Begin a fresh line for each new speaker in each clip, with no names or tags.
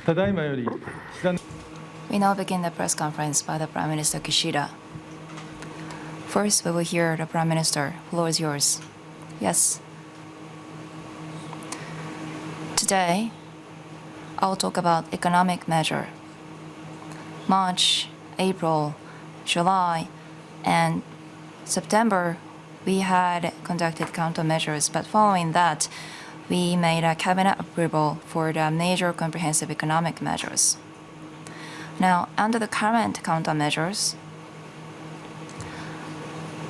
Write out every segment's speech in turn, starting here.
We now begin the press conference by the Prime Minister Kishida. First, we will hear the Prime Minister. Floor is yours. Yes. Today, I'll talk about economic measure. March, April, July, and September, we had conducted countermeasures, but following that, we made a cabinet approval for the major comprehensive economic measures. Now, under the current countermeasures,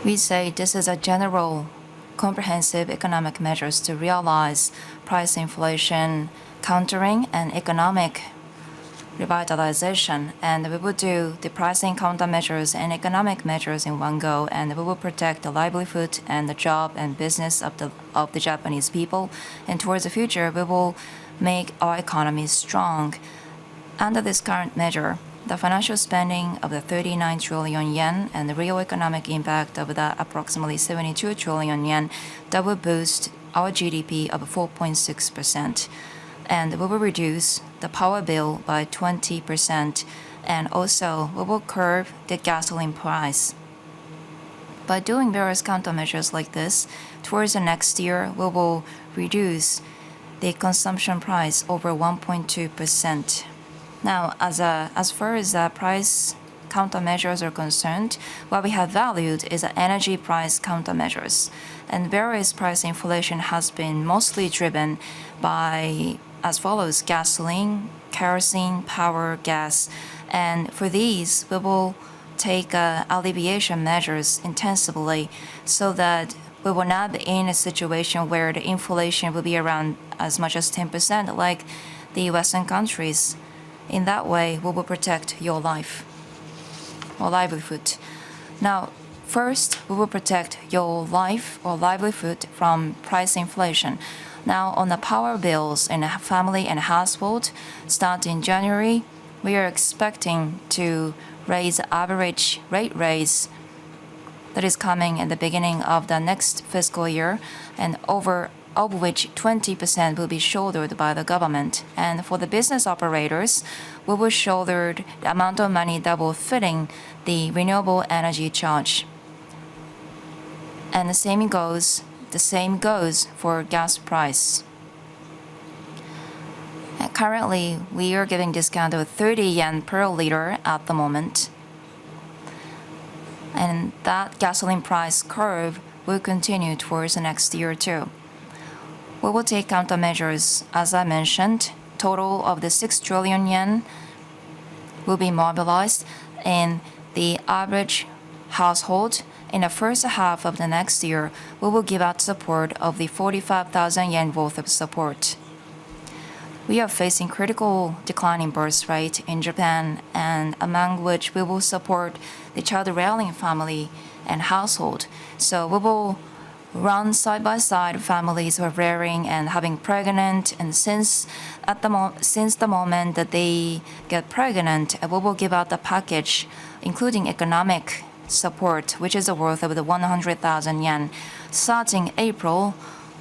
we say this is a general comprehensive economic measures to realize price inflation countering and economic revitalization, and we will do the pricing countermeasures and economic measures in one go, and we will protect the livelihood and the job and business of the Japanese people, and towards the future we will make our economy strong. Under this current measure, the financial spending of the 39 trillion yen and the real economic impact of the approximately 72 trillion yen, that will boost our GDP of 4.6%. And we will reduce the power bill by 20%, and also we will curb the gasoline price. By doing various countermeasures like this, towards the next year, we will reduce the consumption price over 1.2%. Now, as far as price countermeasures are concerned, what we have valued is energy price countermeasures. And various price inflation has been mostly driven by as follows: gasoline, kerosene, power, gas. And for these, we will take alleviation measures intensively so that we will not be in a situation where the inflation will be around as much as 10% like the Western countries. In that way, we will protect your life or livelihood. Now, first, we will protect your life or livelihood from price inflation. Now, on the power bills in a family and household, starting January, we are expecting to raise the average rate raise that is coming at the beginning of the next fiscal year, and of which 20% will be shouldered by the government. And for the business operators, we will shoulder the amount of money that will fit in the renewable energy charge. And the same goes for gas price. And currently, we are giving discount of 30 yen per liter at the moment. And that gasoline price curve will continue towards the next year too. We will take countermeasures, as I mentioned. Total of the 6 trillion yen will be mobilized in the average household. In the first half of the next year, we will give out support of the 45,000 yen worth of support. We are facing critical decline in birth rate in Japan, and among which we will support the child-rearing family and household. So we will run side by side families who are rearing and having pregnant, and since the moment that they get pregnant, we will give out the package, including economic support, which is the worth of the 100,000 yen. Starting April,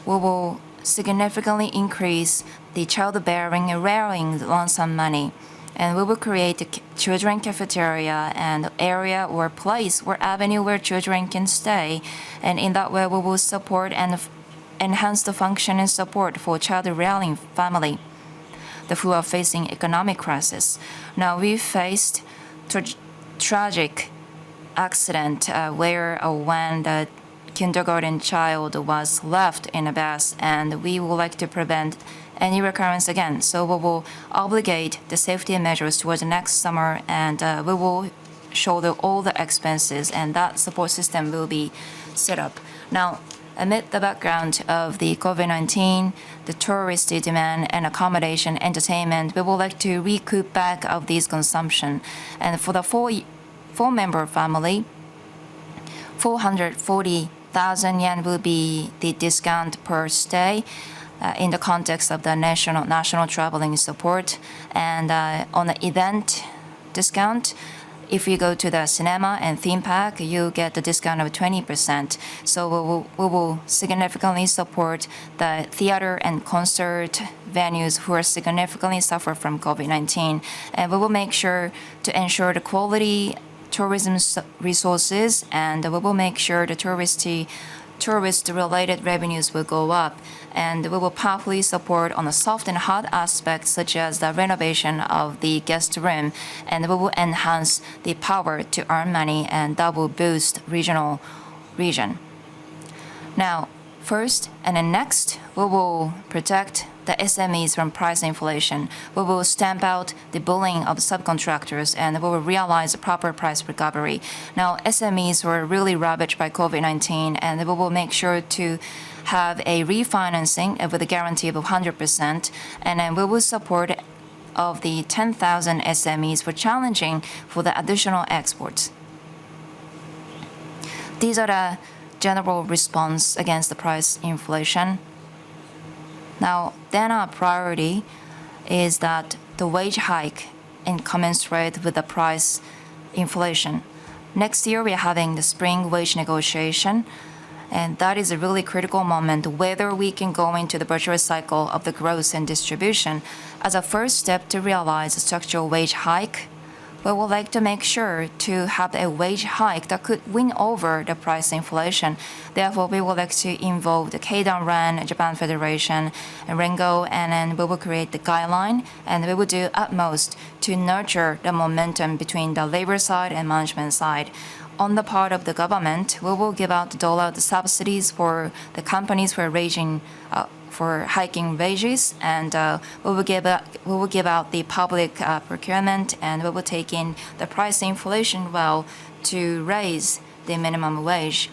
we will significantly increase the childbearing and rearing lump sum money, and we will create a children cafeteria and area or place or avenue where children can stay, and in that way we will support and enhance the function and support for child-rearing family who are facing economic crisis. Now, we faced tragic accident where when the kindergarten child was left in a bus, and we would like to prevent any recurrence again. So we will obligate the safety measures towards the next summer, and we will shoulder all the expenses, and that support system will be set up. Now, amid the background of the COVID-19, the tourist demand and accommodation, entertainment, we would like to recoup back of these consumption. And for the four-member family, 440,000 yen will be the discount per stay in the context of the national traveling support. And on the event discount, if you go to the cinema and theme park, you get the discount of 20%. So we will significantly support the theater and concert venues who are significantly suffer from COVID-19. And we will make sure to ensure the quality tourism resources, and we will make sure the tourist-related revenues will go up. And we will powerfully support on the soft and hard aspects, such as the renovation of the guest room, and we will enhance the power to earn money, and that will boost region. Now, first and then next, we will protect the SMEs from price inflation. We will stamp out the bullying of subcontractors, and we will realize a proper price recovery. Now, SMEs were really ravaged by COVID-19, and we will make sure to have a refinancing with a guarantee of 100%, and then we will support of the 10,000 SMEs for challenging for the additional exports. These are the general response against the price inflation. Now, then our priority is that the wage hike commensurate with the price inflation. Next year, we are having the spring wage negotiation, and that is a really critical moment whether we can go into the virtuous cycle of the growth and distribution. As a first step to realize a structural wage hike, we would like to make sure to have a wage hike that could win over the price inflation. Therefore, we would like to involve the Keidan-ran, Japan Federation, and Rengo, and then we will create the guideline, and we will do utmost to nurture the momentum between the labor side and management side. On the part of the government, we will give out dole out the subsidies for the companies for hiking wages, and we will give out the public procurement, and we will take in the price inflation well to raise the minimum wage.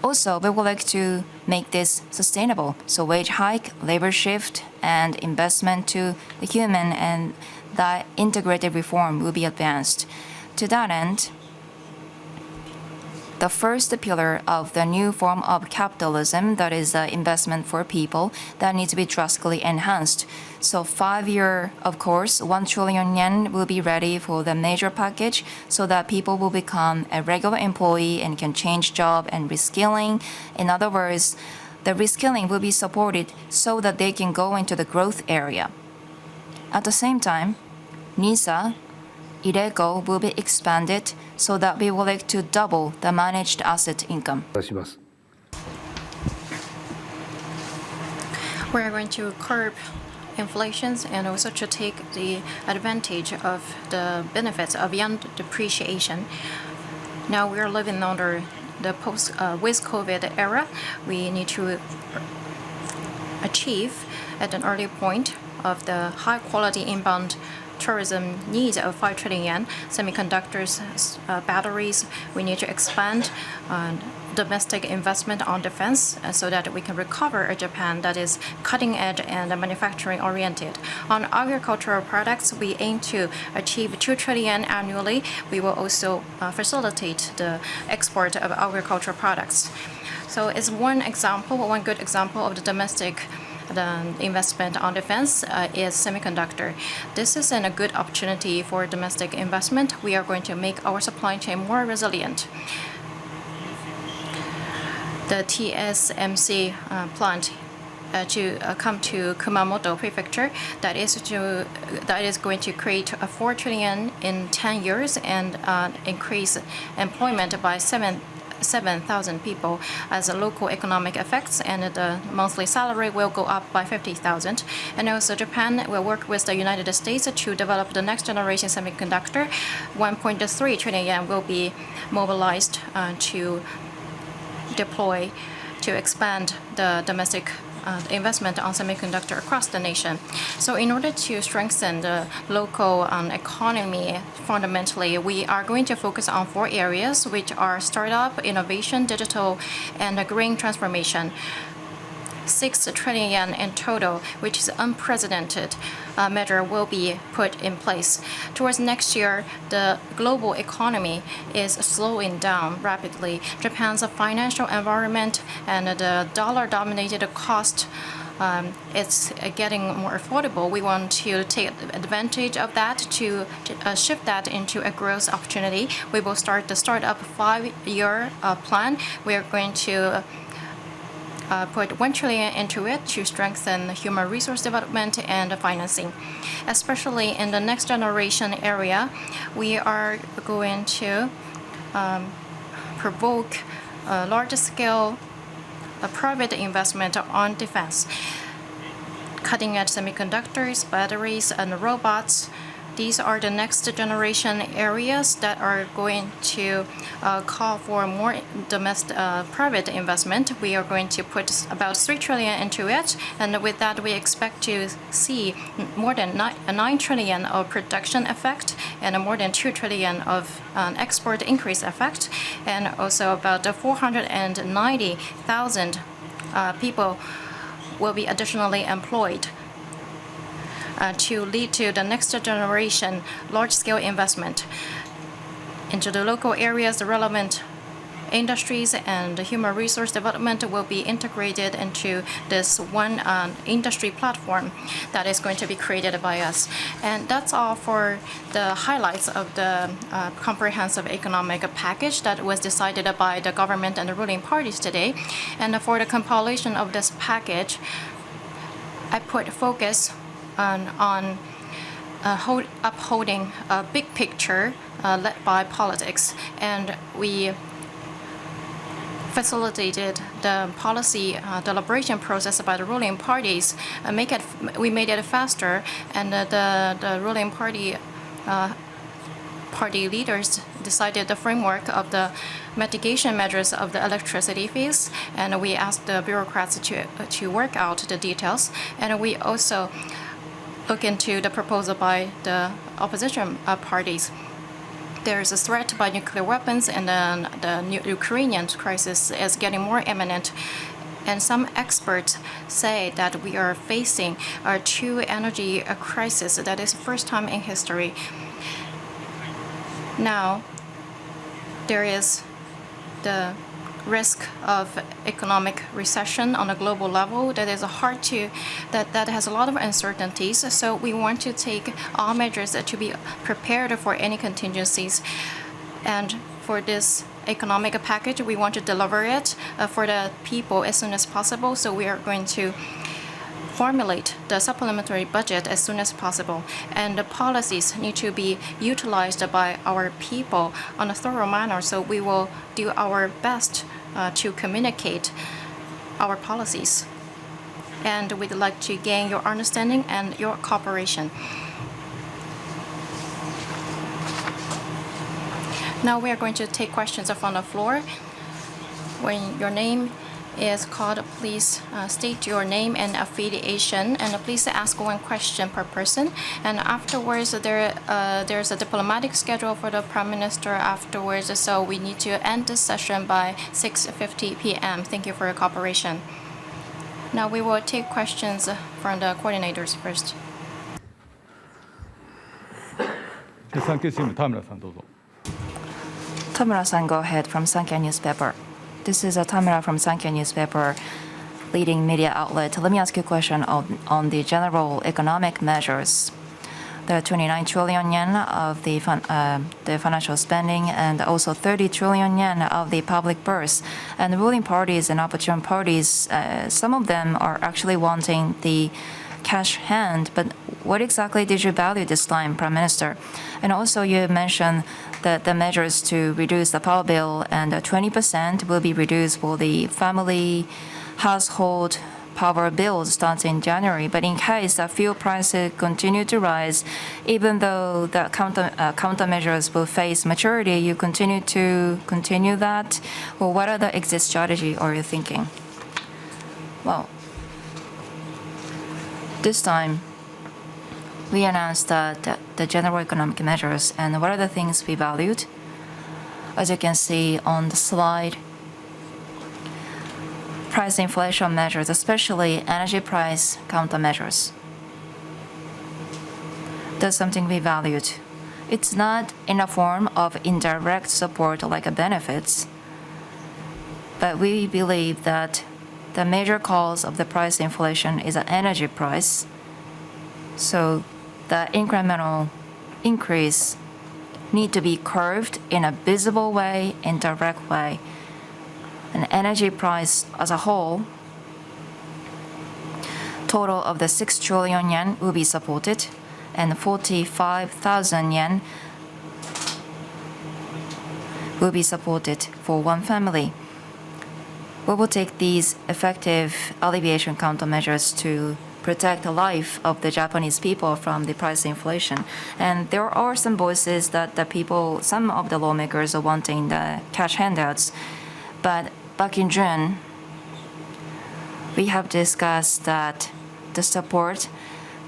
Also, we would like to make this sustainable. So wage hike, labor shift, and investment to the human, and that integrated reform will be advanced. To that end, the first pillar of the new form of capitalism, that is investment for people, that needs to be drastically enhanced. So 5-year, of course, 1 trillion yen will be ready for the major package so that people will become a regular employee and can change job and reskilling. In other words, the reskilling will be supported so that they can go into the growth area. At the same time, NISA, IRECO will be expanded so that we would like to double the managed asset income.
We are going to curb inflations and also to take the advantage of the benefits of yen depreciation. Now we are living under the with COVID era. We need to achieve at an early point of the high quality inbound tourism needs of 5 trillion yen, semiconductors, batteries. We need to expand domestic investment on defense so that we can recover a Japan that is cutting edge and manufacturing oriented. On agricultural products, we aim to achieve 2 trillion annually. We will also facilitate the export of agricultural products. So it's one good example of the domestic investment on defense is semiconductor. This is a good opportunity for domestic investment. We are going to make our supply chain more resilient. The TSMC plant to come to Kumamoto Prefecture, that is going to create a 4 trillion in 10 years and increase employment by 7,000 people as a local economic effects, and the monthly salary will go up by 50,000. And also Japan will work with the United States to develop the next generation semiconductor. 1.3 trillion yen will be mobilized to deploy to expand the domestic investment on semiconductor across the nation. So in order to strengthen the local economy, fundamentally, we are going to focus on 4 areas, which are startup, innovation, digital, and green transformation. 6 trillion yen in total, which is unprecedented measure, will be put in place. Towards next year, the global economy is slowing down rapidly. Japan's financial environment and the dollar-dominated cost it's getting more affordable. We want to take advantage of that to shift that into a growth opportunity. We will start the startup 5-year plan. We are going to put 1 trillion into it to strengthen human resource development and financing. Especially in the next generation area, we are going to provoke large-scale private investment on defense. Cutting-edge semiconductors, batteries, and robots. These are the next generation areas that are going to call for more domestic private investment. We are going to put about 3 trillion into it, and with that we expect to see more than 9 trillion of production effect and more than 2 trillion of export increase effect, and also about 490,000 people will be additionally employed. To lead to the next generation large-scale investment into the local areas, the relevant industries and human resource development will be integrated into this one industry platform that is going to be created by us. And that's all for the highlights of the comprehensive economic package that was decided by the government and the ruling parties today. And for the compilation of this package, I put focus on upholding a big picture led by politics, and we facilitated the policy deliberation process by the ruling parties. We made it faster, and the ruling party leaders decided the framework of the mitigation measures of the electricity fees, and we asked the bureaucrats to work out the details, and we also look into the proposal by the opposition parties. There is a threat by nuclear weapons, and then the Ukrainian crisis is getting more imminent. And some experts say that we are facing a true energy crisis that is the first time in history. Now, there is the risk of economic recession on a global level that is that has a lot of uncertainties. So we want to take all measures to be prepared for any contingencies. And for this economic package, we want to deliver it for the people as soon as possible. So we are going to formulate the supplementary budget as soon as possible, and the policies need to be utilized by our people on a thorough manner. So we will do our best to communicate our policies, and we'd like to gain your understanding and your cooperation. Now we are going to take questions from the floor. When your name is called, please state your name and affiliation, and please ask one question per person. And afterwards, there's a diplomatic schedule for the Prime Minister afterwards, so we need to end this session by 6:50 p.m. Thank you for your cooperation. Now we will take questions from the coordinators first.
産経新聞田村さんどうぞ。
Tamura-san, go ahead from Sankei Newspaper. This is Tamura from Sankei Newspaper, leading media outlet. Let me ask you a question on the general economic measures. There are 29 trillion yen of the financial spending, and also 30 trillion yen of the public purse. And the ruling parties and opposition parties, some of them are actually wanting the cash hand. But what exactly did you value this time, Prime Minister? And also you mentioned that the measures to reduce the power bill, and 20% will be reduced for the family household power bills starting in January. But in case the fuel prices continue to rise, even though the countermeasures will face maturity, you continue that? Well, what are the exit strategy are you thinking? Well, this time we announced that the general economic measures, and what are the things we valued? As you can see on the slide, price inflation measures, especially energy price countermeasures. That's something we valued. It's not in a form of indirect support like benefits, but we believe that the major cause of the price inflation is the energy price. So the incremental increase need to be curved in a visible way, indirect way. An energy price as a whole, total of the 6 trillion yen will be supported, and 45,000 yen will be supported for one family. We will take these effective alleviation countermeasures to protect the life of the Japanese people from the price inflation. And there are some voices that some of the lawmakers are wanting the cash handouts. But back in June, we have discussed that the support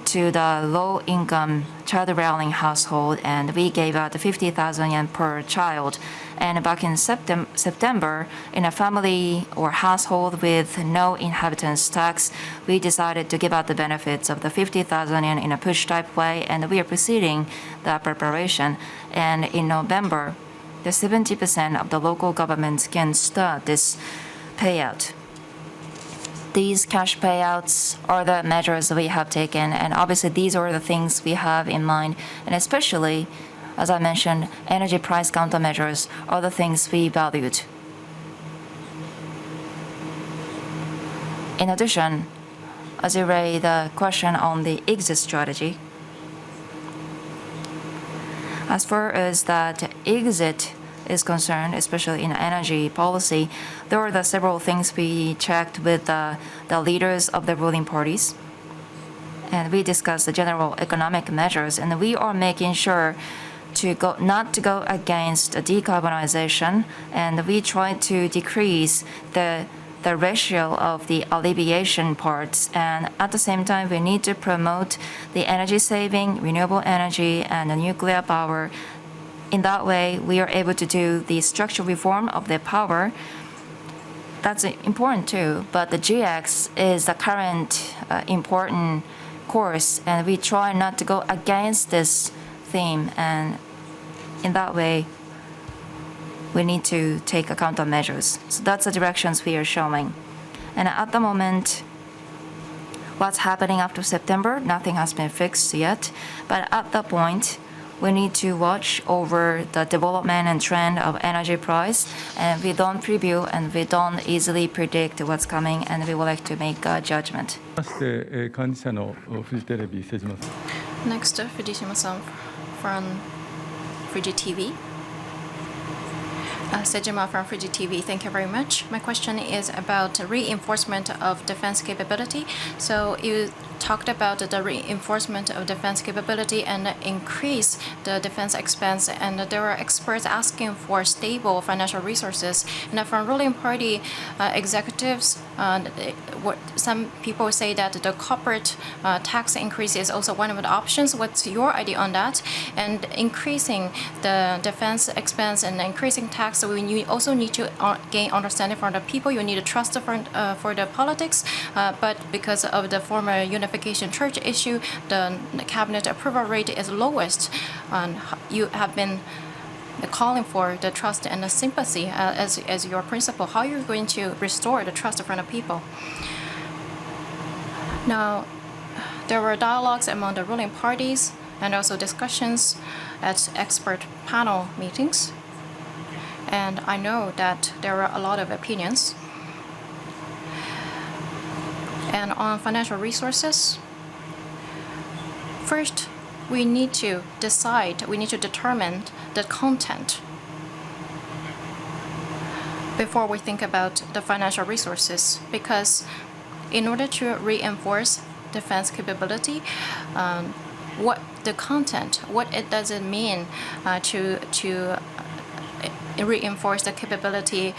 to the low-income child-rearing household, and we gave out 50,000 yen per child. And back in September, in a family or household with no inheritance tax, we decided to give out the benefits of the 50,000 yen in a push-type way, and we are proceeding that preparation. And in November, the 70% of the local governments can start this payout. These cash payouts are the measures we have taken, and obviously these are the things we have in mind, and especially, as I mentioned, energy price countermeasures are the things we valued. In addition, as you raised the question on the exit strategy, as far as that exit is concerned, especially in energy policy, there are the several things we checked with the leaders of the ruling parties. And we discussed the general economic measures, and we are making sure not to go against decarbonization, and we try to decrease the ratio of the alleviation parts, and at the same time we need to promote the energy saving, renewable energy, and the nuclear power. In that way, we are able to do the structural reform of the power. That's important too, but the GX is the current important course, and we try not to go against this theme, and in that way, we need to take countermeasures. So that's the directions we are showing. And at the moment, what's happening after September, nothing has been fixed yet, but at that point, we need to watch over the development and trend of energy price, and we don't preview and we don't easily predict what's coming, and we would like to make a judgment.
まして、幹事社のフジテレビ瀬島さん。
Next, Fujishima-san from Fuji TV. Sejima from Fuji TV, thank you very much. My question is about reinforcement of defense capability. So you talked about the reinforcement of defense capability and increase the defense expense, and there are experts asking for stable financial resources. And from ruling party executives, some people say that the corporate tax increase is also one of the options. What's your idea on that? And increasing the defense expense and increasing tax, so you also need to gain understanding from the people. You need to trust for the politics, but because of the former unification church issue, the cabinet approval rate is lowest. You have been calling for the trust and the sympathy as your principle. How are you going to restore the trust from the people? Now, there were dialogues among the ruling parties and also discussions at expert panel meetings. And I know that there are a lot of opinions. And on financial resources, first, we need to determine the content before we think about the financial resources, because in order to reinforce defense capability, what does it mean to reinforce the capability?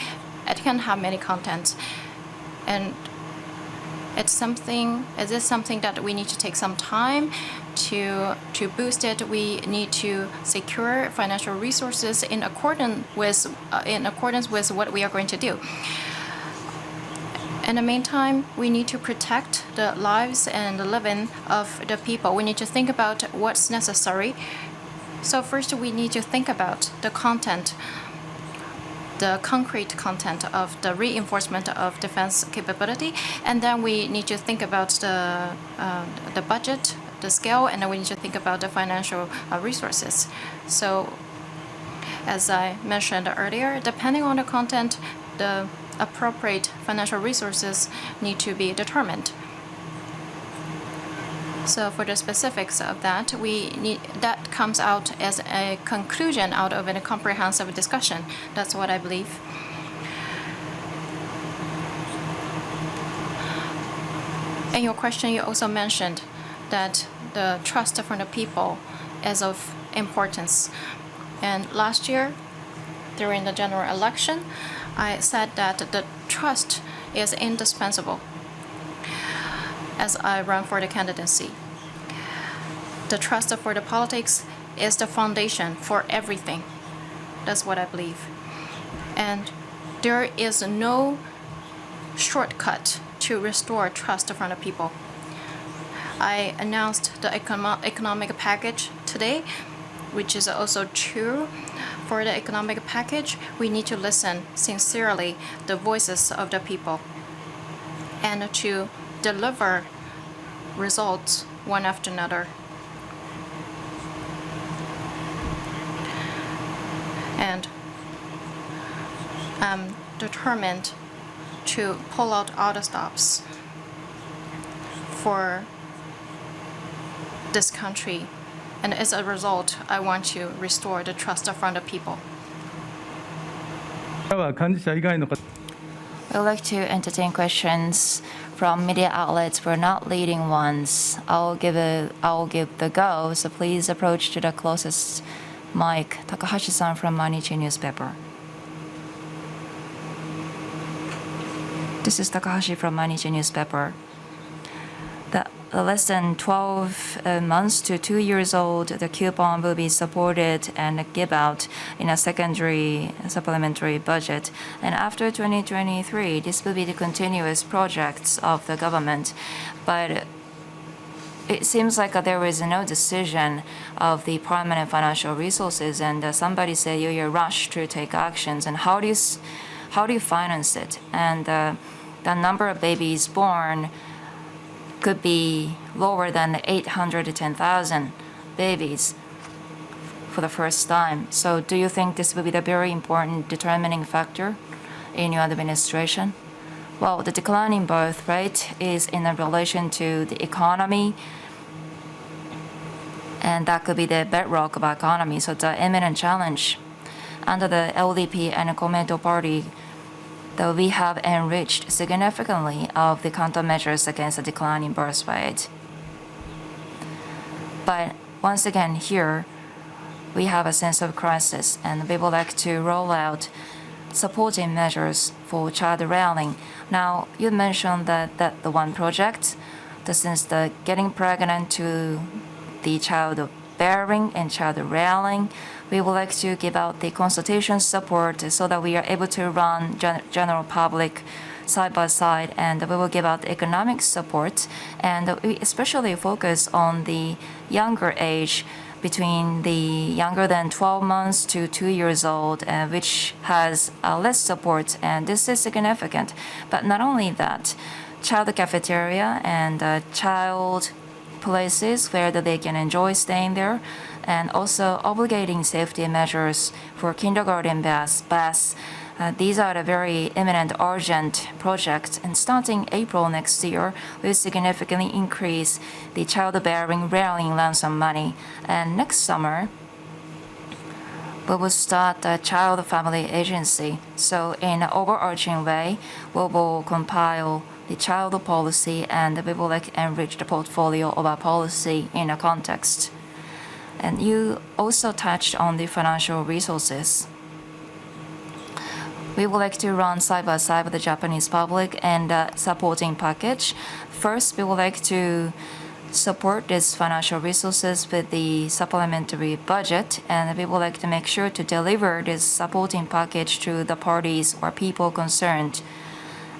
It can have many contents, and is it something that we need to take some time to boost it? We need to secure financial resources in accordance with what we are going to do. In the meantime, we need to protect the lives and the living of the people. We need to think about what's necessary. So first, we need to think about the content. the concrete content of the reinforcement of defense capability, and then we need to think about the budget, the scale, and then we need to think about the financial resources. So, as I mentioned earlier, depending on the content, the appropriate financial resources need to be determined. So for the specifics of that, that comes out as a conclusion out of a comprehensive discussion. That's what I believe. In your question, you also mentioned that the trust from the people is of importance. And last year, during the general election, I said that the trust is indispensable as I run for the candidacy. The trust for the politics is the foundation for everything. That's what I believe. And there is no shortcut to restore trust from the people. I announced the economic package today, which is also true. For the economic package, we need to listen sincerely the voices of the people and to deliver results one after another. And I'm determined to pull out all the stops for this country. And as a result, I want to restore the trust from the people.
は幹事社以外の方
We would like to entertain questions from media outlets. We're not leading ones. I'll give the go. So please approach to the closest mic. Takahashi-san from Mainichi newspaper. This is Takahashi from Mainichi newspaper. The less than 12 months to 2 years old, the coupon will be supported and give out in a secondary supplementary budget. And after 2023, this will be the continuous projects of the government. But it seems like there is no decision of the permanent financial resources, and somebody said you're rushed to take actions. And how do you finance it? And the number of babies born could be lower than 810,000 babies for the first time. So do you think this will be the very important determining factor in your administration? Well, the declining birth rate is in relation to the economy, and that could be the bedrock of our economy. So it's an imminent challenge. Under the LDP and Komeito Party, though we have enriched significantly of the countermeasures against the declining birth rate. But once again here, we have a sense of crisis, and we would like to roll out supporting measures for child rearing. Now, you mentioned that the one project, since the getting pregnant to the child bearing and child rearing, we would like to give out the consultation support so that we are able to run general public side by side, and we will give out economic support, and we especially focus on the younger age between the younger than 12 months to 2 years old, which has less support, and this is significant. But not only that, child cafeteria and child places where they can enjoy staying there, and also obligating safety measures for kindergarten baths. These are the very imminent, urgent projects, and starting April next year, we'll significantly increase the childbearing rearing lump sum money. And next summer, we will start the Child Family Agency. So in an overarching way, we will compile the child policy, and we will enrich the portfolio of our policy in a context. And you also touched on the financial resources. We would like to run side by side with the Japanese public and supporting package. First, we would like to support these financial resources with the supplementary budget, and we would like to make sure to deliver this supporting package to the parties or people concerned.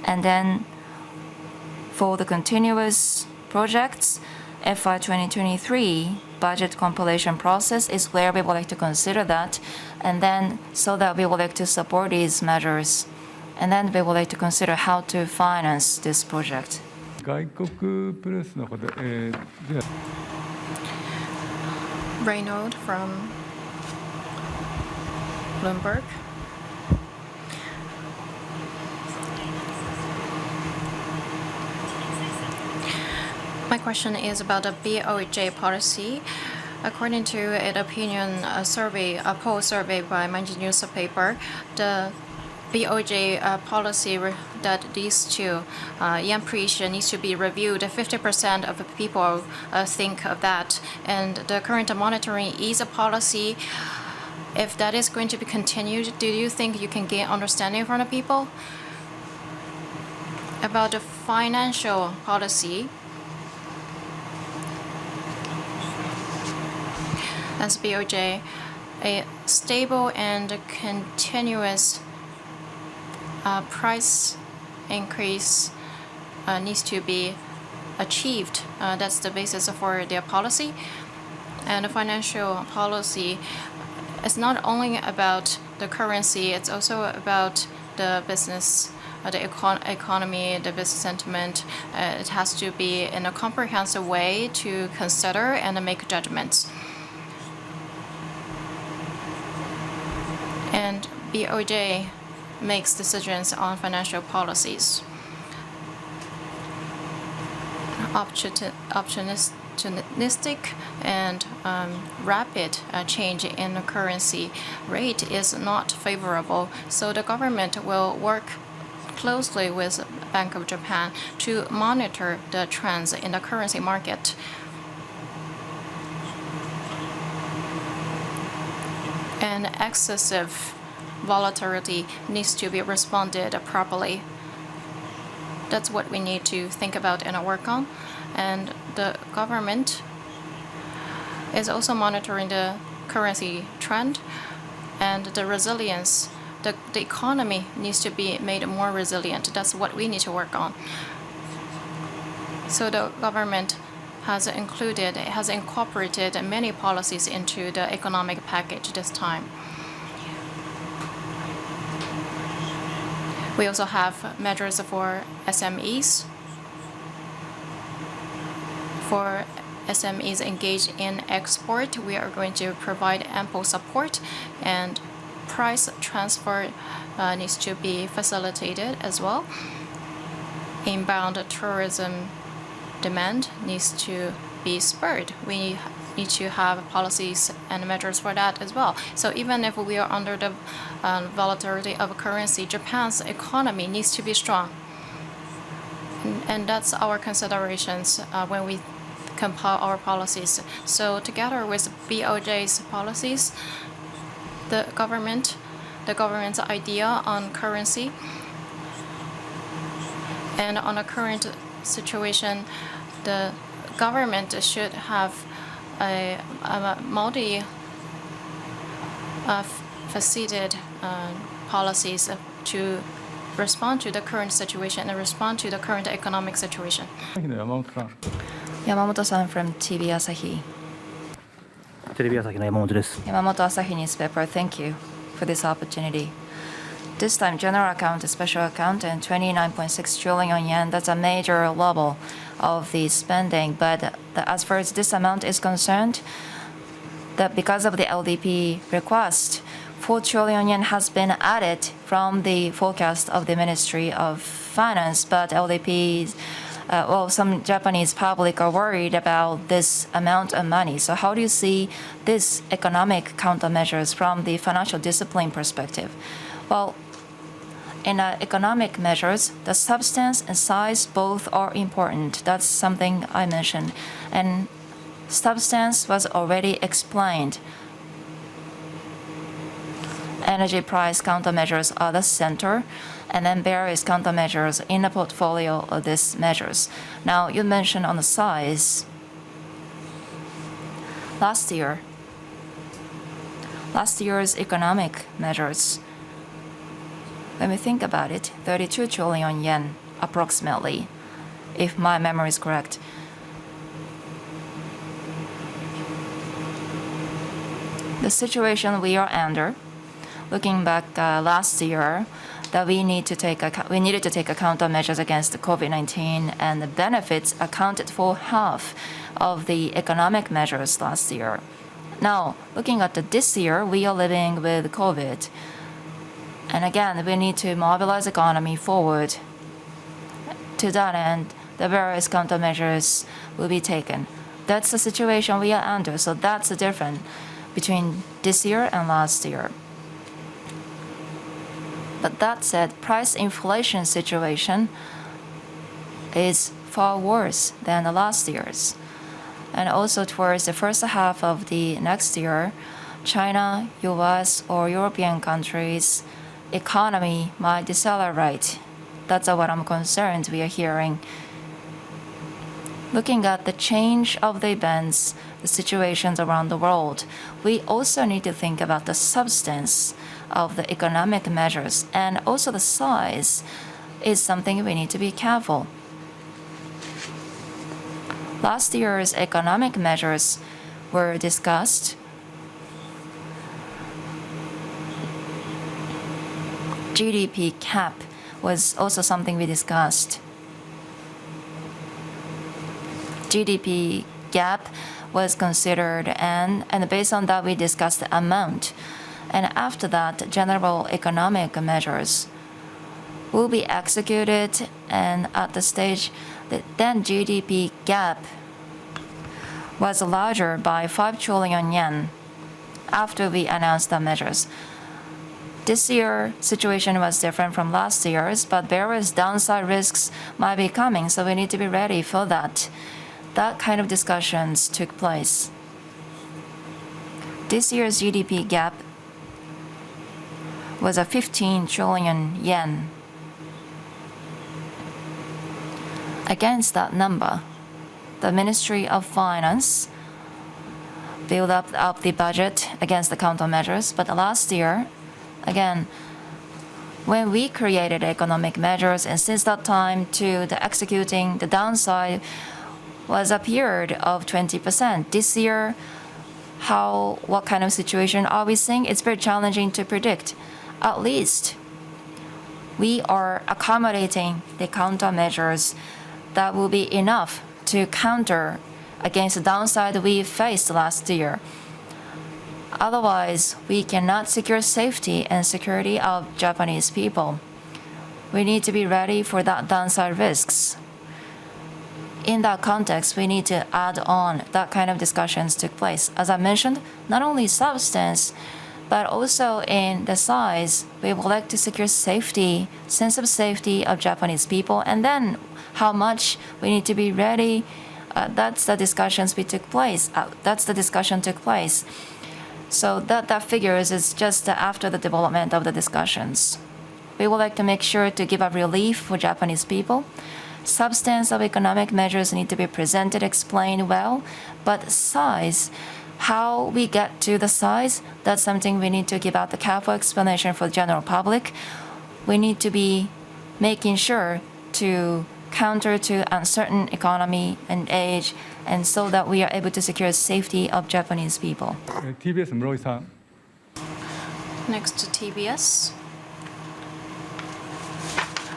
And then for the continuous projects, FY 2023, budget compilation process is where we would like to consider that, and then so that we would like to support these measures, and then we would like to consider how to finance this project.
外国プレスの方で、では
Reynold from Bloomberg. My question is about the BOJ policy. According to an opinion survey, a poll survey by Manji newspaper, the BOJ policy that leads to yen appreciation needs to be reviewed. 50% of the people think of that. And the current monetary ease policy, if that is going to be continued, do you think you can gain understanding from the people? About the financial policy, as BOJ, a stable and continuous price increase needs to be achieved. That's the basis for their policy. And the financial policy is not only about the currency, it's also about the business, the economy, the business sentiment. It has to be in a comprehensive way to consider and make judgments. And BOJ makes decisions on financial policies. Opportunistic and rapid change in the currency rate is not favorable. So the government will work closely with Bank of Japan to monitor the trends in the currency market. And excessive volatility needs to be responded properly. That's what we need to think about and work on. And the government is also monitoring the currency trend and the resilience. The economy needs to be made more resilient. That's what we need to work on. So the government has incorporated many policies into the economic package this time. We also have measures for SMEs. For SMEs engaged in export, we are going to provide ample support, and price transfer needs to be facilitated as well. Inbound tourism demand needs to be spurred. We need to have policies and measures for that as well. So even if we are under the volatility of currency, Japan's economy needs to be strong. And that's our considerations when we compile our policies. So together with BOJ's policies, the government's idea on currency, and on the current situation, the government should have a multi-faceted policies to respond to the current situation and respond to the current economic situation.
山本さん。
Yamamoto-san from TV Asahi.
テレビ朝日の山本です。
Yamamoto Asahi newspaper, thank you for this opportunity. This time, general account, special account, and 29.6 trillion yen. That's a major level of the spending. But as far as this amount is concerned, that because of the LDP request, 4 trillion yen has been added from the forecast of the Ministry of Finance. But LDP, some Japanese public are worried about this amount of money. So how do you see this economic countermeasures from the financial discipline perspective? Well, in economic measures, the substance and size both are important. That's something I mentioned. And substance was already explained. Energy price countermeasures are the center, and then various countermeasures in the portfolio of these measures. Now, you mentioned on the size. Last year's economic measures, when we think about it, 32 trillion yen approximately, if my memory is correct. situation we are under, looking back last year, that we needed to take countermeasures against the COVID-19, and the benefits accounted for half of the economic measures last year. Now, looking at this year, we are living with COVID, and again, we need to mobilize the economy forward. To that end, the various countermeasures will be taken. That's the situation we are under, so that's the difference between this year and last year. But that said, price inflation situation is far worse than the last year's. And also towards the first half of the next year, China, US, or European countries' economy might decelerate. That's what I'm concerned we are hearing. Looking at the change of the events, the situations around the world, we also need to think about the substance of the economic measures, and also the size is something we need to be careful. Last year's economic measures were discussed. GDP cap was also something we discussed. GDP gap was considered, and based on that we discussed the amount. And after that, general economic measures will be executed, and at the stage that then GDP gap was larger by 5 trillion yen after we announced the measures. This year, situation was different from last year's, but various downside risks might be coming, so we need to be ready for that. That kind of discussions took place. This year's GDP gap was a 15 trillion yen. Against that number, the Ministry of Finance built up the budget against the countermeasures, but last year, again, when we created economic measures, and since that time to the executing, the downside was a period of 20%. This year, what kind of situation are we seeing? It's very challenging to predict. At least we are accommodating the countermeasures that will be enough to counter against the downside we faced last year. Otherwise, we cannot secure safety and security of Japanese people. We need to be ready for that downside risks. In that context, we need to add on that kind of discussions took place. As I mentioned, not only substance, but also in the size, we would like to secure safety, sense of safety of Japanese people, and then how much we need to be ready. That's the discussions we took place. That's the discussion took place. So that figures is just after the development of the discussions. We would like to make sure to give a relief for Japanese people. Substance of economic measures need to be presented, explained well, but size, how we get to the size, that's something we need to give out the careful explanation for the general public. We need to be making sure to counter to uncertain economy and age, and so that we are able to secure safety of Japanese people.
TBS 室井さん。
Next to TBS.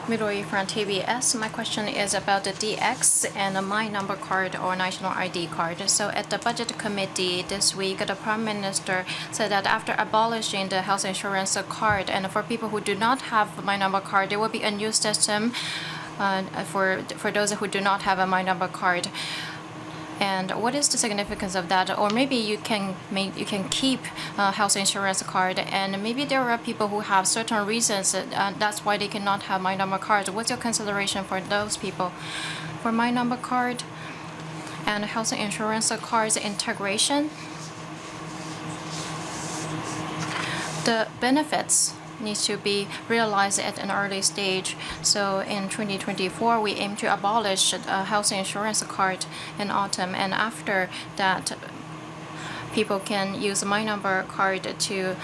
Midori from TBS. My question is about the DX and the My Number Card or National ID card. So at the Budget Committee this week, the Prime Minister said that after abolishing the health insurance card, and for people who do not have My Number Card, there will be a new system for those who do not have a My Number Card. And what is the significance of that? Or maybe you can keep health insurance card, and maybe there are people who have certain reasons that's why they cannot have My Number Card. What's your consideration for those people? For My Number Card and health insurance cards integration, the benefits needs to be realized at an early stage. So in 2024, we aim to abolish a health insurance card in autumn, and after that, people can use My Number Card to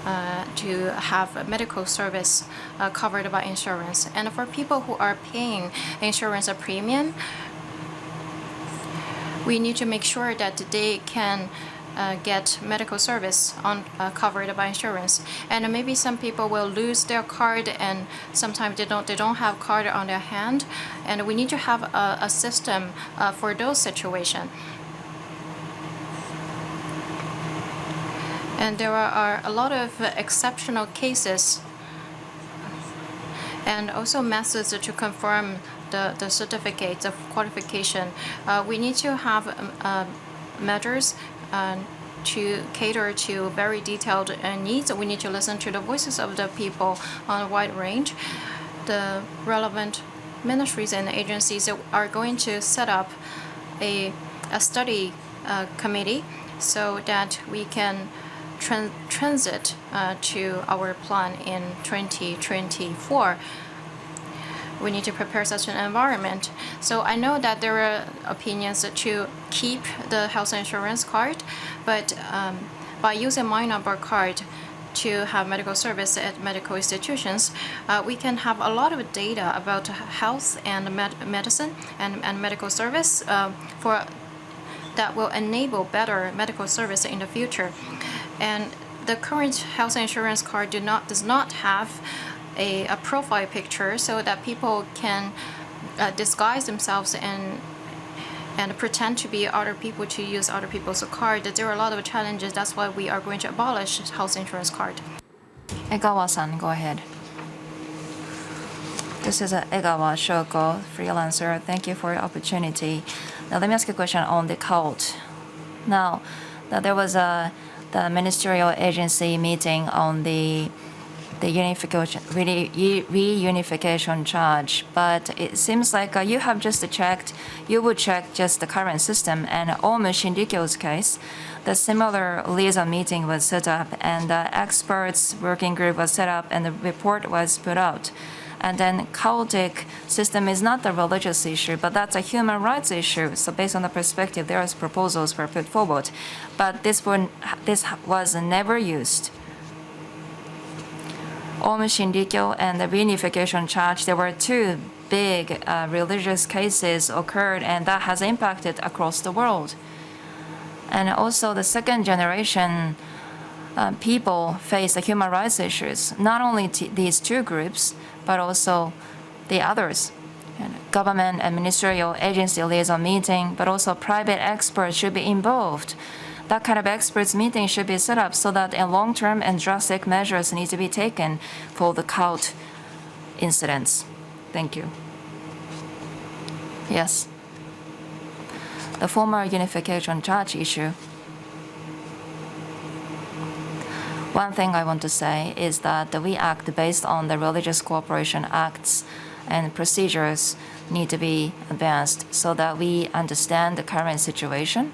have a medical service covered by insurance. And for people who are paying insurance premium, we need to make sure that they can get medical service covered by insurance. And maybe some people will lose their card, and sometimes they don't have card on their hand. And we need to have a system for those situations. And there are a lot of exceptional cases and also methods to confirm the certificates of qualification. We need to have measures to cater to very detailed needs. We need to listen to the voices of the people on a wide range. The relevant ministries and agencies are going to set up a study committee so that we can transit to our plan in 2024. We need to prepare such an environment. So I know that there are opinions to keep the health insurance card, but by using My Number card to have medical service at medical institutions, we can have a lot of data about health and medicine and medical service that will enable better medical service in the future. And the current health insurance card does not have a profile picture so that people can disguise themselves and pretend to be other people to use other people's card. There are a lot of challenges. That's why we are going to abolish health insurance card.
Egawa-san, go ahead. This is Egawa Shoko, freelancer. Thank you for your opportunity. Now let me ask you a question on the cult. Now, there was the ministerial agency meeting on the reunification charge, but it seems like you would check just the current system, and almost in Rikyo's case, the similar liaison meeting was set up, and the experts working group was set up, and the report was put out. And then chaotic system is not a religious issue, but that's a human rights issue. So based on the perspective, there's proposals were put forward, but this was never used. Omu Shindikyo and the reunification charge, there were two big religious cases occurred, and that has impacted across the world. And also the second generation people face the human rights issues, not only these two groups, but also the others. And government and ministerial agency liaison meeting, but also private experts should be involved. That kind of experts meeting should be set up so that in long-term and drastic measures need to be taken for the cult incidents. Thank you. Yes. The former unification charge issue. One thing I want to say is that we act based on the Religious Cooperation Acts, and procedures need to be advanced so that we understand the current situation,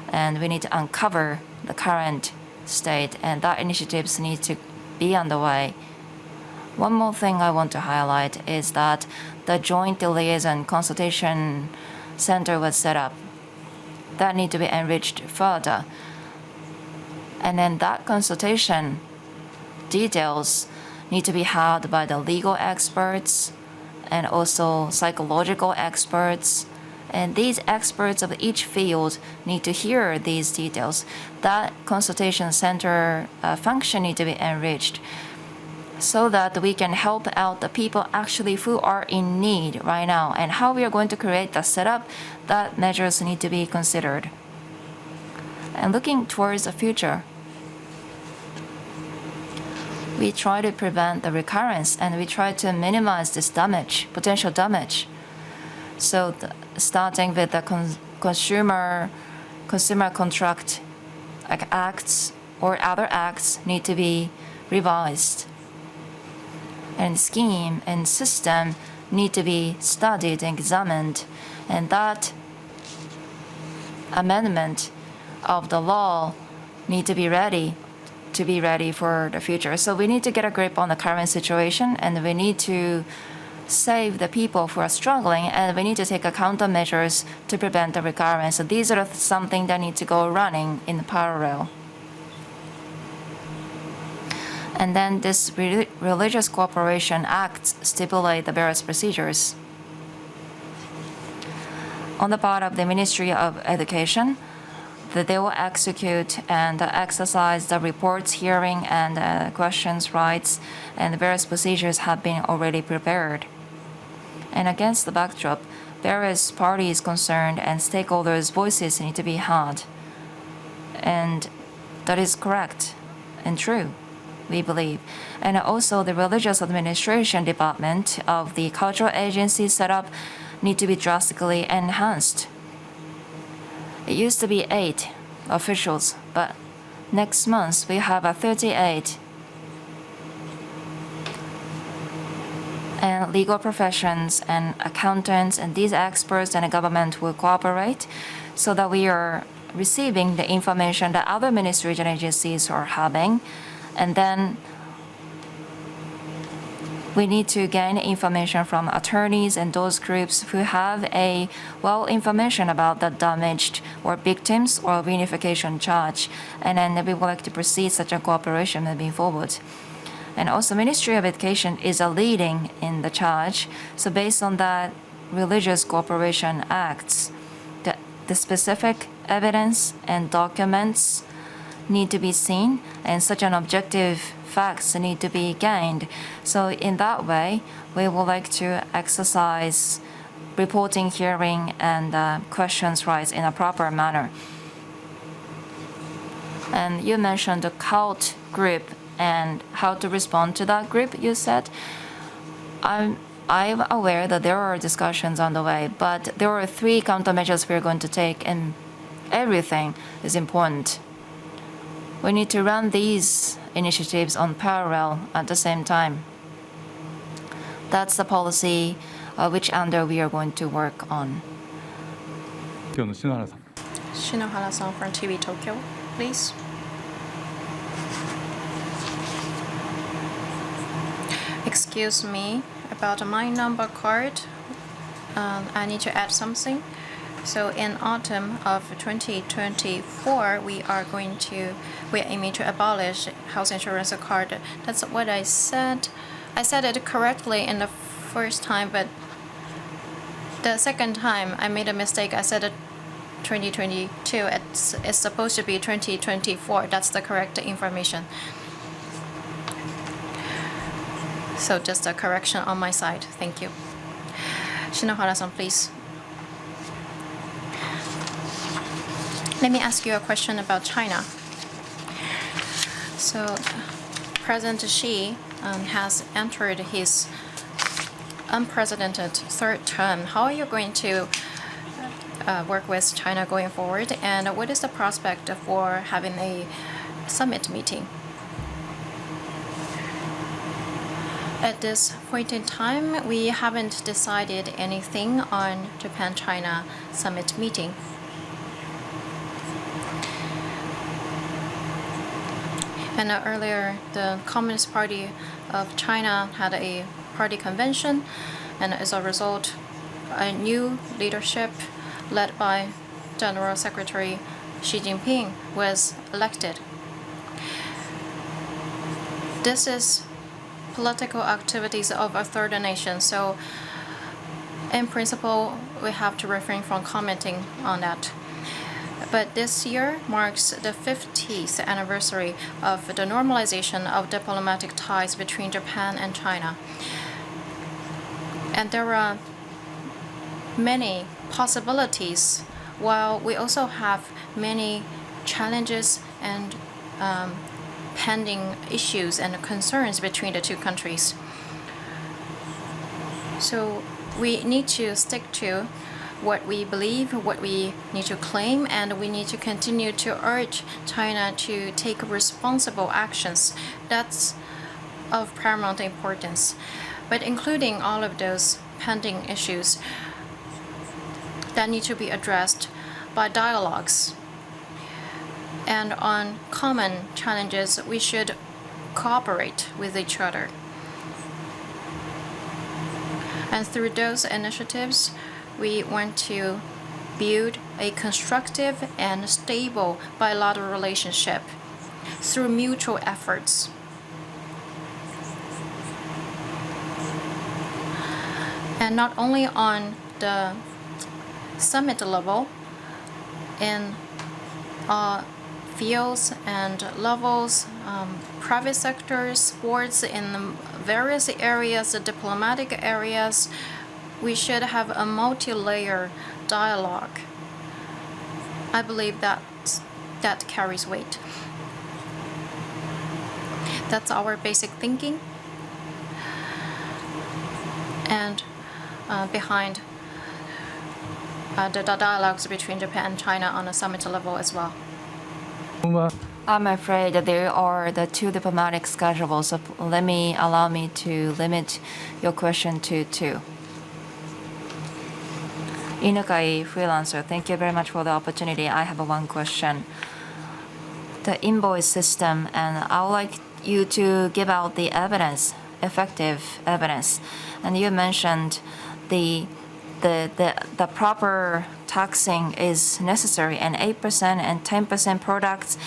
and we need to uncover the current state, and that initiatives need to be underway. One more thing I want to highlight is that the Joint Liaison Consultation Center was set up. That need to be enriched further. And then that consultation details need to be held by the legal experts and also psychological experts. And these experts of each field need to hear these details. That consultation center function need to be enriched so that we can help out the people actually who are in need right now. And how we are going to create the setup, that measures need to be considered. And looking towards the future, we try to prevent the recurrence, and we try to minimize this damage, potential damage. So starting with the consumer contract acts or other acts need to be revised. And scheme and system need to be studied and examined. And that amendment of the law need to be ready for the future. So we need to get a grip on the current situation, and we need to save the people who are struggling, and we need to take countermeasures to prevent the recurrence. So these are something that need to go running in parallel. And then this Religious Cooperation Act stipulate the various procedures. On the part of the Ministry of Education, that they will execute and exercise the reports, hearing, and questions rights, and various procedures have been already prepared. And against the backdrop, various parties concerned and stakeholders' voices need to be heard. And that is correct and true, we believe. And also the religious administration department of the cultural agency setup need to be drastically enhanced. It used to be 8 officials, but next month we have 38. And legal professions and accountants and these experts and the government will cooperate so that we are receiving the information that other ministries and agencies are having. And then we need to gain information from attorneys and those groups who have a information about the damaged or victims or reunification charge. And then we would like to proceed such a cooperation moving forward. And also Ministry of Education is a leading in the charge. So based on that Religious Cooperation Acts, the specific evidence and documents need to be seen and such an objective facts need to be gained. So in that way, we would like to exercise reporting, hearing, and questions rights in a proper manner. And you mentioned the cult group and how to respond to that group, you said. I'm aware that there are discussions on the way, but there are 3 countermeasures we're going to take, and everything is important. We need to run these initiatives on parallel at the same time. That's the policy which under we are going to work on.
今日の篠原さん。
Shinohara-san from TV Tokyo, please. Excuse me, about my number card, I need to add something. So in autumn of 2024, we are aiming to abolish health insurance card. That's what I said. I said it correctly in the first time, but the second time I made a mistake. I said it 2022. It's supposed to be 2024. That's the correct information. So just a correction on my side. Thank you. Shinohara-san, please. Let me ask you a question about China. So President Xi has entered his unprecedented 3rd term. How are you going to work with China going forward? And what is the prospect for having a summit meeting? At this point in time, we haven't decided anything on Japan-China summit meeting. And earlier, the Communist Party of China had a party convention, and as a result, a new leadership led by General Secretary Xi Jinping was elected. This is political activities of a third nation, so in principle, we have to refrain from commenting on that. But this year marks the 50th anniversary of the normalization of diplomatic ties between Japan and China. And there are many possibilities, while we also have many challenges and pending issues and concerns between the 2 countries. So we need to stick to what we believe, what we need to claim, and we need to continue to urge China to take responsible actions. That's of paramount importance. But including all of those pending issues that need to be addressed by dialogues. And on common challenges, we should cooperate with each other. And through those initiatives, we want to build a constructive and stable bilateral relationship through mutual efforts. And not only on the summit level, in fields and levels, private sector, sports in various areas, the diplomatic areas. We should have a multi-layer dialogue. I believe that carries weight. That's our basic thinking. And behind the dialogues between Japan and China on a summit level as well.
I'm afraid that there are the two diplomatic schedules, so allow me to limit your question to two. Inukai, freelancer, thank you very much for the opportunity. I have one question. The invoice system, and I would like you to give out the evidence, effective evidence. And you mentioned the proper taxing is necessary, and 8% and 10% products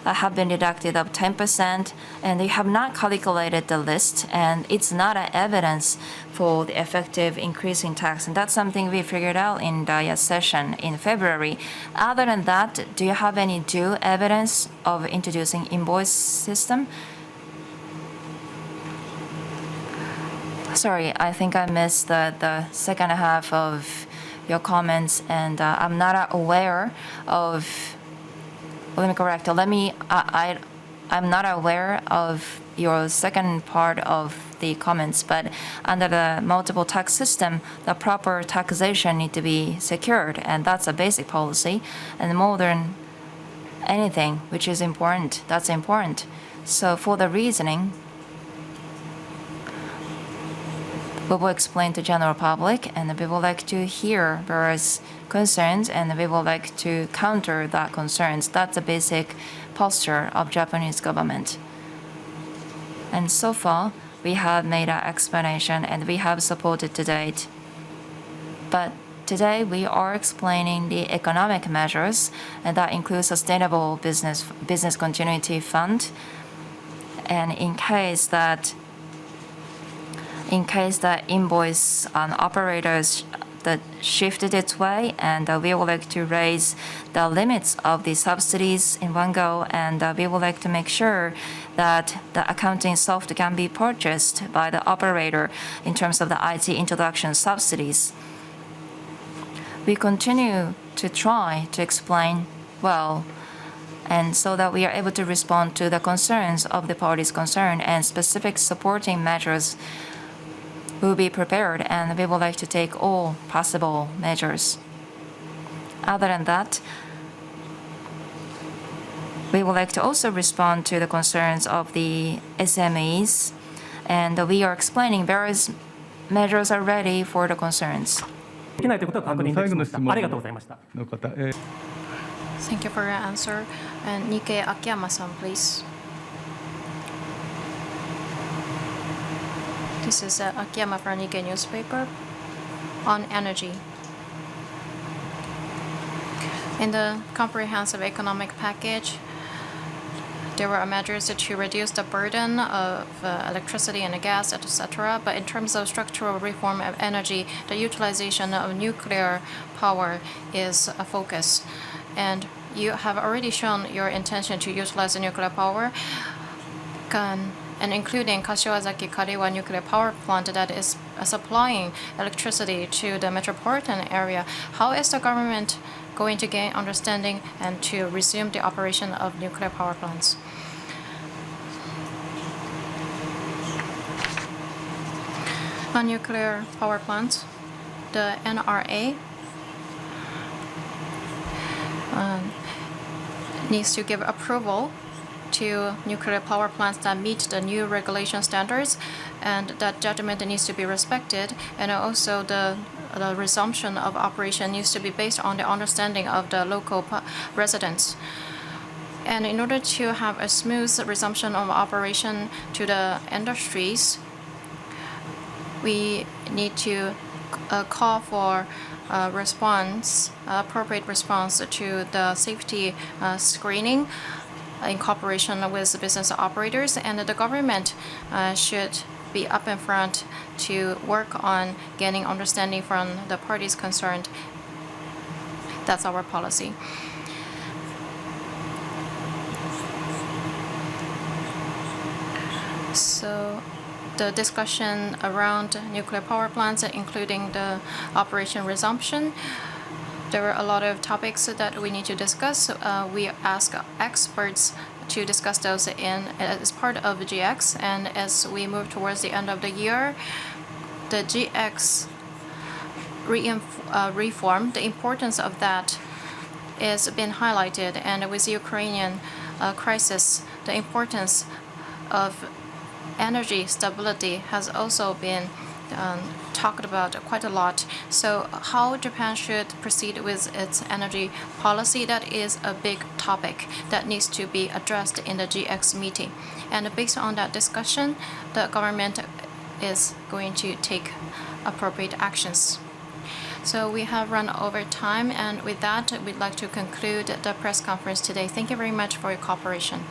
have been deducted of 10%, and you have not calculated the list, and it's not an evidence for the effective increase in tax. And that's something we figured out in the session in February. Other than that, do you have any due evidence of introducing invoice system? Sorry, I think I missed the second half of your comments, and I'm not aware of. Let me correct. I'm not aware of your second part of the comments, but under the multiple tax system, the proper taxation need to be secured, and that's a basic policy. And more than anything, which is important, that's important. So for the reasoning, we will explain to general public, and we would like to hear various concerns, and we would like to counter that concerns. That's the basic posture of Japanese government. And so far, we have made an explanation, and we have supported to date. But today, we are explaining the economic measures, and that includes sustainable business continuity fund. And in case that invoice operators that shifted its way, and we would like to raise the limits of the subsidies in one go, and we would like to make sure that the accounting software can be purchased by the operator in terms of the IT introduction subsidies. We continue to try to explain well, and so that we are able to respond to the concerns of the parties concerned, and specific supporting measures will be prepared, and we would like to take all possible measures. Other than that, we would like to also respond to the concerns of the SMEs, and we are explaining various measures are ready for the concerns.
できないということは確認できました。
最後の質問
ありがとうございました。
の方、
Thank you for your answer. And Nikkei Akiyama-san, please. This is Akiyama from Nikkei newspaper on energy. In the comprehensive economic package, there were measures to reduce the burden of electricity and gas, etc. But in terms of structural reform of energy, the utilization of nuclear power is a focus. And you have already shown your intention to utilize the nuclear power, and including Kashiwazaki Kariwa nuclear power plant that is supplying electricity to the metropolitan area. How is the government going to gain understanding and to resume the operation of nuclear power plants? On nuclear power plants, the NRA needs to give approval to nuclear power plants that meet the new regulation standards, and that judgment needs to be respected, and also the resumption of operation needs to be based on the understanding of the local residents. And in order to have a smooth resumption of operation to the industries, we need to call for appropriate response to the safety screening in cooperation with business operators, and the government should be up in front to work on gaining understanding from the parties concerned. That's our policy. So the discussion around nuclear power plants, including the operation resumption, there were a lot of topics that we need to discuss. We ask experts to discuss those as part of the GX. And as we move towards the end of the year, the GX reform, the importance of that is been highlighted. And with the Ukrainian crisis, the importance of energy stability has also been talked about quite a lot. So how Japan should proceed with its energy policy, that is a big topic that needs to be addressed in the GX meeting. And based on that discussion, the government is going to take appropriate actions. So we have run over time, and with that, we'd like to conclude the press conference today. Thank you very much for your cooperation.